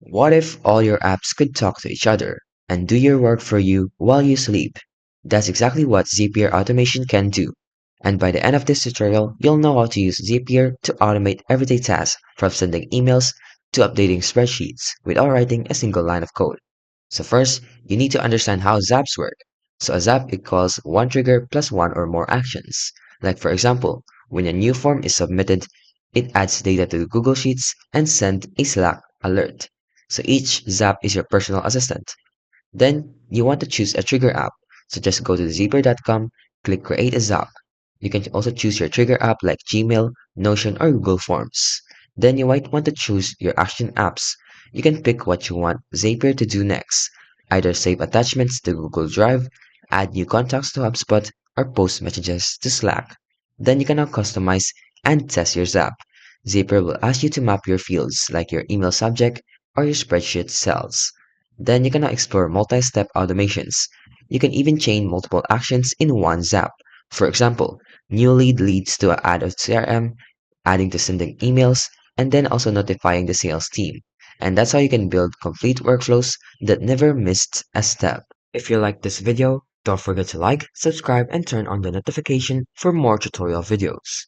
What if all your apps could talk to each other and do your work for you while you sleep? That's exactly what Zapier automation can do. And by the end of this tutorial, you'll know how to use Zapier to automate everyday tasks from sending emails to updating spreadsheets without writing a single line of code. So first, you need to understand how zaps work. So a zap equals one trigger plus one or more actions. Like for example, when a new form is submitted, it adds data to Google Sheets and sends a Slack alert. So each zap is your personal assistant. Then you want to choose a trigger app. So just go to zapier.com, click create a zap. You can also choose your trigger app like Gmail, Notion, or Google Forms. Then you might want to choose your action apps. You can pick what you want Zapier to do next. Either save attachments to Google Drive, add new contacts to HubSpot, or post messages to Slack. Then you can now customize and test your Zap. Zapier will ask you to map your fields like your email subject or your spreadsheet cells. Then you can now explore multi-step automations. You can even chain multiple actions in one Zap. For example, new lead leads to add a CRM, adding to sending emails, and then also notifying the sales team. And that's how you can build complete workflows that never missed a step. If you like this video, don't forget to like, subscribe, and turn on the notification for more tutorial videos.